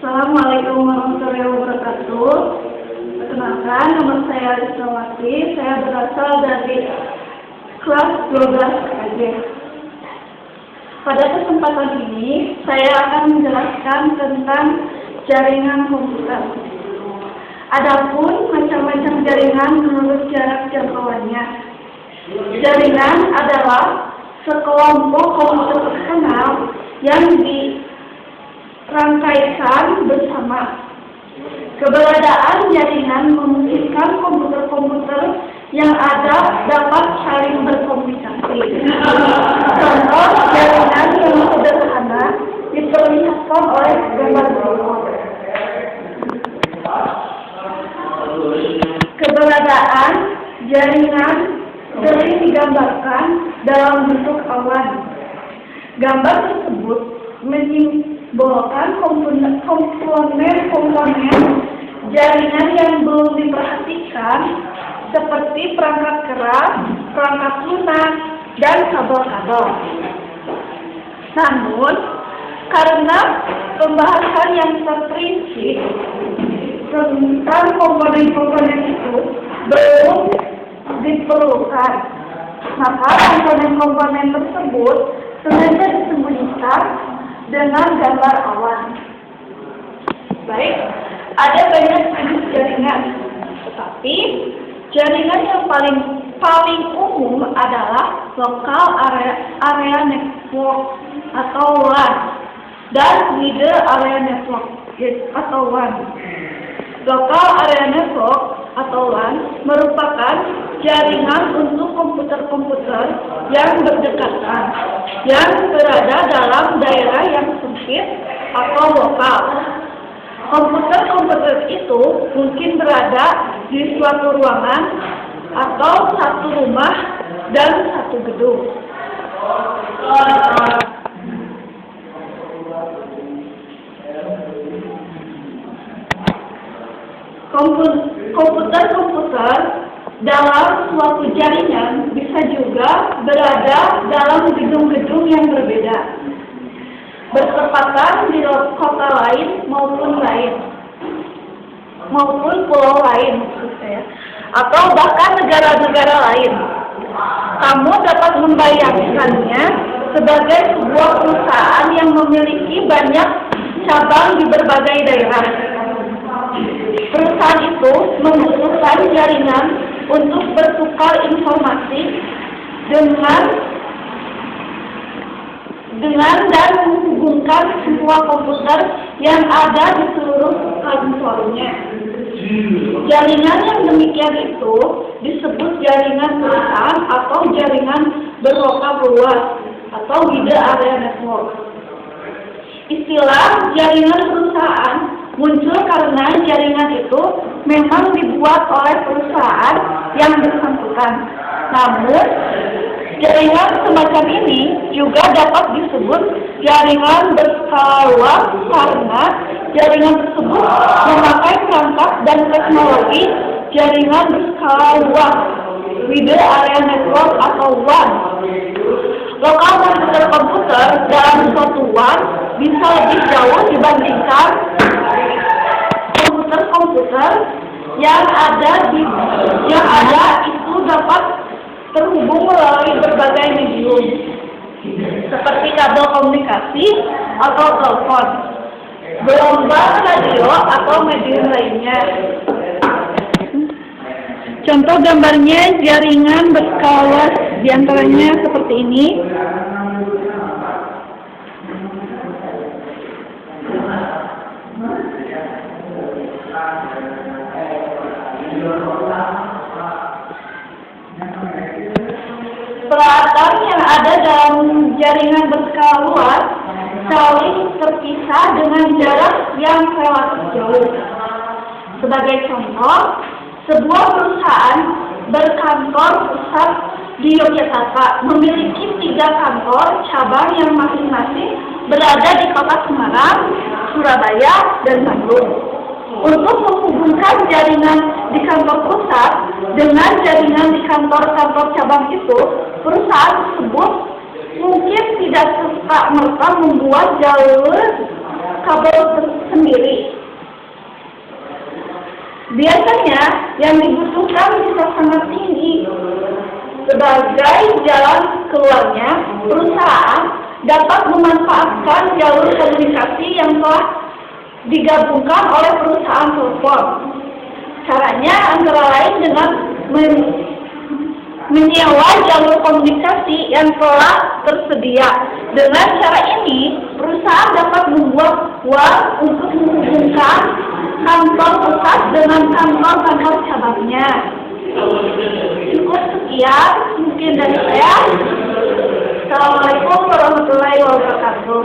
Assalamualaikum warahmatullahi wabarakatuh. Perkenalkan, nama saya Alisawati. Saya berasal dari kelas 12 KJ. Pada kesempatan ini, saya akan menjelaskan tentang jaringan komputer. Adapun macam-macam jaringan menurut jarak jangkauannya. Jaringan adalah sekelompok komputer personal yang dirangkaikan bersama. Keberadaan jaringan memungkinkan komputer-komputer yang ada dapat saling berkomunikasi. Contoh jaringan yang sederhana diperlihatkan oleh gambar berikut. Keberadaan jaringan sering digambarkan dalam bentuk awan. Gambar tersebut menyimbolkan komponen jaringan yang belum diperhatikan seperti perangkat keras, perangkat lunak, dan kabel-kabel. Namun, karena pembahasan yang terperinci tentang komponen-komponen itu belum diperlukan, maka komponen-komponen tersebut sengaja disembunyikan dengan gambar awan. Baik, ada banyak jenis jaringan, tetapi jaringan yang paling umum adalah local area network atau LAN dan wide area network atau WAN. Local area network atau LAN merupakan jaringan untuk komputer-komputer yang berdekatan, yang berada dalam daerah yang sempit atau lokal. Komputer-komputer itu mungkin berada di suatu ruangan atau satu rumah dan satu gedung. Komputer-komputer dalam suatu jaringan bisa juga berada dalam gedung-gedung yang berbeda, bertepatan di kota lain maupun pulau lain, atau bahkan negara-negara lain. Kamu dapat membayangkannya sebagai sebuah perusahaan yang memiliki banyak cabang di berbagai daerah. Perusahaan itu membutuhkan jaringan untuk bertukar informasi dengan dan menghubungkan semua komputer yang ada di seluruh kantornya. Jaringan yang demikian itu disebut jaringan perusahaan atau jaringan berlokal luas atau wide area network. Istilah jaringan perusahaan muncul karena jaringan itu memang dibuat oleh perusahaan yang bersangkutan. Namun, jaringan semacam ini juga dapat disebut jaringan berskala luas karena jaringan tersebut memakai perangkat dan teknologi jaringan berskala luas, wide area network atau WAN. Lokal komputer dalam suatu WAN bisa lebih jauh dibandingkan komputer-komputer yang ada itu dapat terhubung melalui berbagai medium seperti kabel komunikasi atau telepon, gelombang radio atau medium lainnya. Contoh gambarnya jaringan berskala luas diantaranya seperti ini. Peralatan yang ada dalam jaringan berskala luas saling terpisah dengan jarak yang relatif jauh. Sebagai contoh, sebuah perusahaan berkantor pusat di Yogyakarta memiliki 3 kantor cabang yang masing-masing berada di kota Semarang, Surabaya, dan Bandung. Untuk menghubungkan jaringan di kantor pusat dengan jaringan di kantor-kantor cabang itu, perusahaan tersebut mungkin tidak serta-merta membuat jalur kabel sendiri. Biasanya yang dibutuhkan bisa sangat tinggi. Sebagai jalan keluarnya, perusahaan dapat memanfaatkan jalur komunikasi yang telah digabungkan oleh perusahaan telepon. Caranya antara lain dengan menyewa jalur komunikasi yang telah tersedia. Dengan cara ini, perusahaan dapat membuat uang untuk menghubungkan kantor pusat dengan kantor-kantor cabangnya. Cukup sekian mungkin dari saya. Assalamualaikum warahmatullahi wabarakatuh.